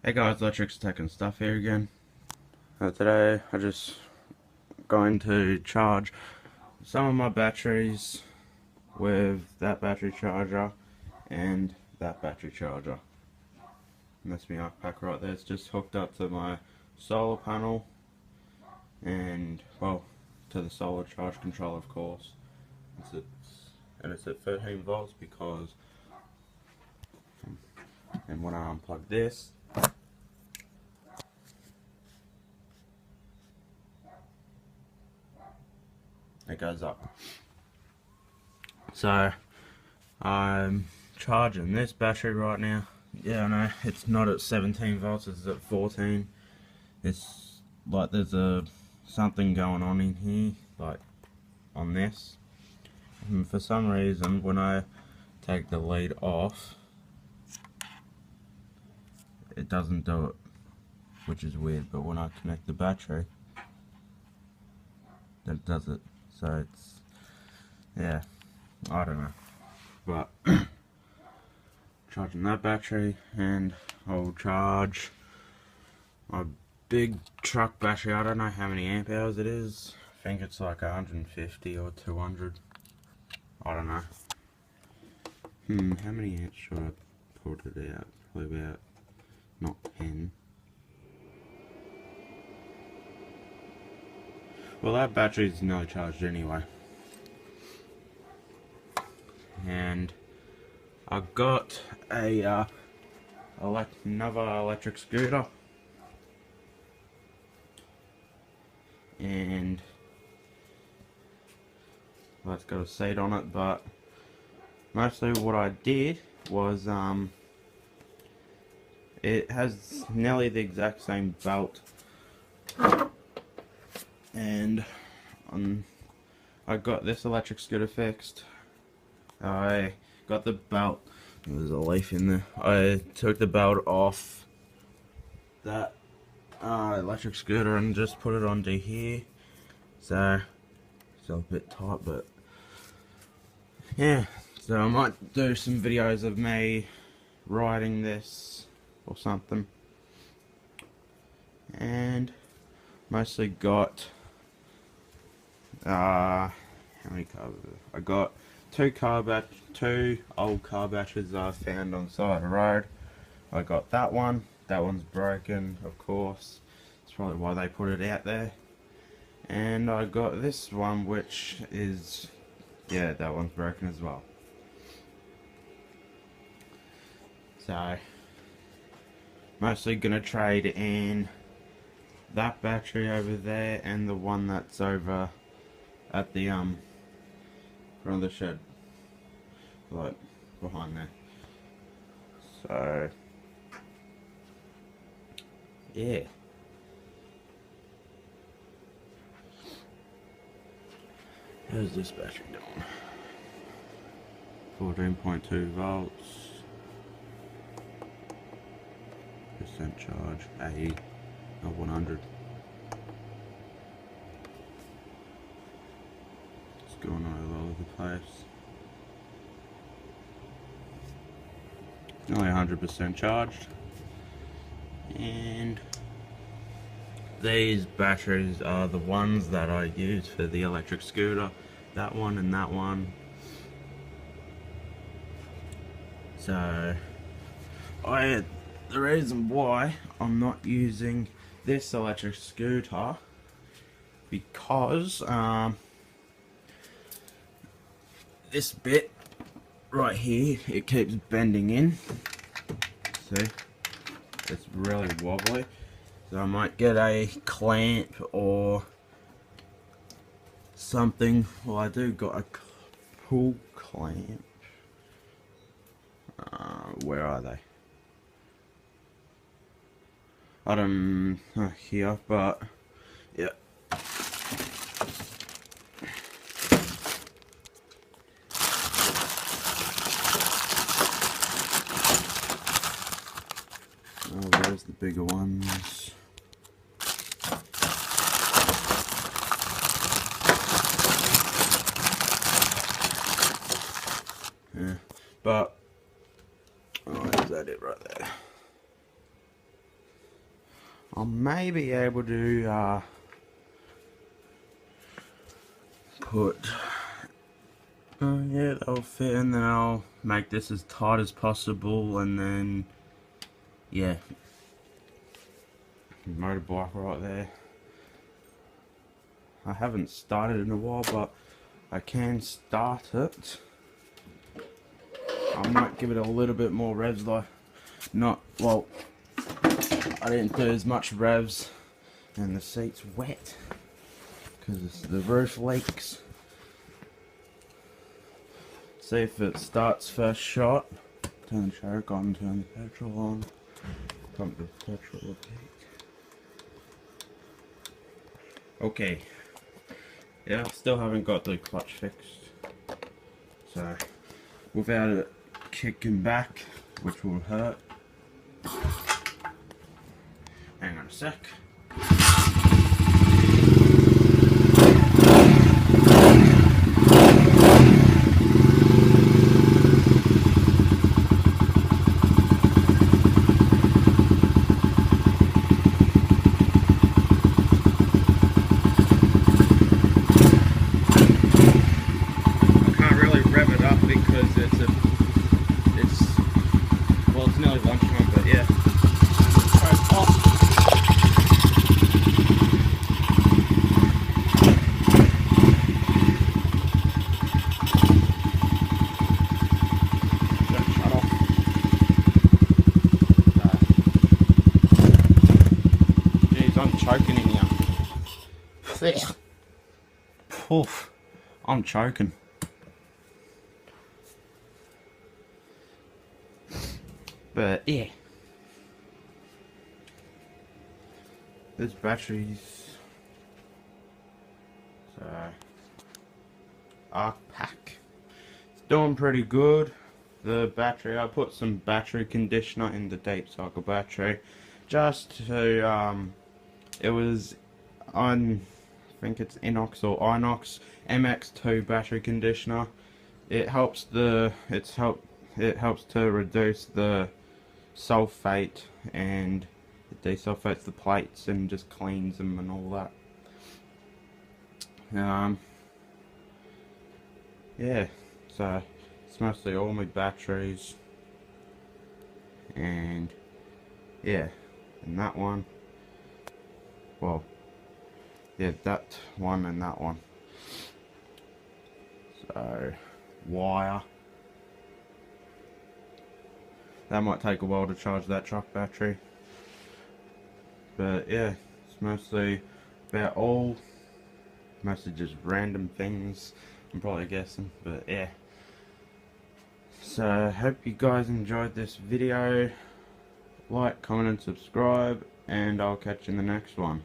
Hey guys, ElectricsTechAndStuff here again. Today I just going to charge some of my batteries with that battery charger and that battery charger. And that's my Arkpak right there. It's just hooked up to my solar panel and, well, to the solar charge controller, of course. It's at 13 volts because, and when I unplug this, it goes up. So I'm charging this battery right now. Yeah, I know it's not at 17 volts, it's at 14. It's like there's something going on in here, like on this. And for some reason, when I take the lead off, it doesn't do it, which is weird. But when I connect the battery, then it does it. So it's, yeah, I don't know. But charging that battery, and I'll charge my big truck battery. I don't know how many amp hours it is. I think it's like 150 or 200. I don't know. How many amps should I put it out? Probably about, not 10. Well, that battery's nearly charged anyway. And I got a another electric scooter, and well, it's got a seat on it, but mostly what I did was it has nearly the exact same belt, and I got this electric scooter fixed. I got the belt. There's a leaf in there. I took the belt off that electric scooter and just put it onto here. So it's a bit tight, but yeah. So I might do some videos of me riding this or something. And mostly got how many cars? I got two old car batteries I found on the side of the road. I got that one. That one's broken, of course. That's probably why they put it out there. And I got this one, which is, yeah, that one's broken as well. So mostly gonna trade in that battery over there and the one that's over at the front of the shed, like behind there. So yeah, how's this battery doing? 14.2 volts, percent charge, 80 of 100. It's going all over the place. Nearly 100% charged. And these batteries are the ones that I use for the electric scooter. That one and that one. So the reason why I'm not using this electric scooter, because this bit right here, it keeps bending in. See, it's really wobbly. So I might get a clamp or something. Well, I do got a pull clamp. Where are they? I don't know here, but yeah. Oh, there's the bigger ones. Yeah, but oh, is that it right there? I may be able to put, yeah, that'll fit, and then I'll make this as tight as possible, and then, yeah, motorbike right there. I haven't started in a while, but I can start it. I might give it a little bit more revs, though. Not, well, I didn't do as much revs, and the seat's wet because the roof leaks. See if it starts first shot. Turn the choke on, turn the petrol on, pump the petrol repeat. Okay. Yeah, still haven't got the clutch fixed. So, without it kicking back, which will hurt. Hang on a sec. Oof, I'm choking. But yeah, this battery's Arkpak. It's doing pretty good. The battery, I put some battery conditioner in the deep cycle battery, just to it was on, I think it's Inox or Inox MX2 battery conditioner. It helps to reduce the sulfate, and it desulfates the plates and just cleans them and all that. Yeah, so it's mostly all my batteries, and yeah, and that one, well, yeah, that one and that one. So, wire. That might take a while to charge that truck battery. But yeah, it's mostly about all. Mostly just random things, I'm probably guessing, but yeah. So, I hope you guys enjoyed this video. Like, comment and subscribe, and I'll catch you in the next one.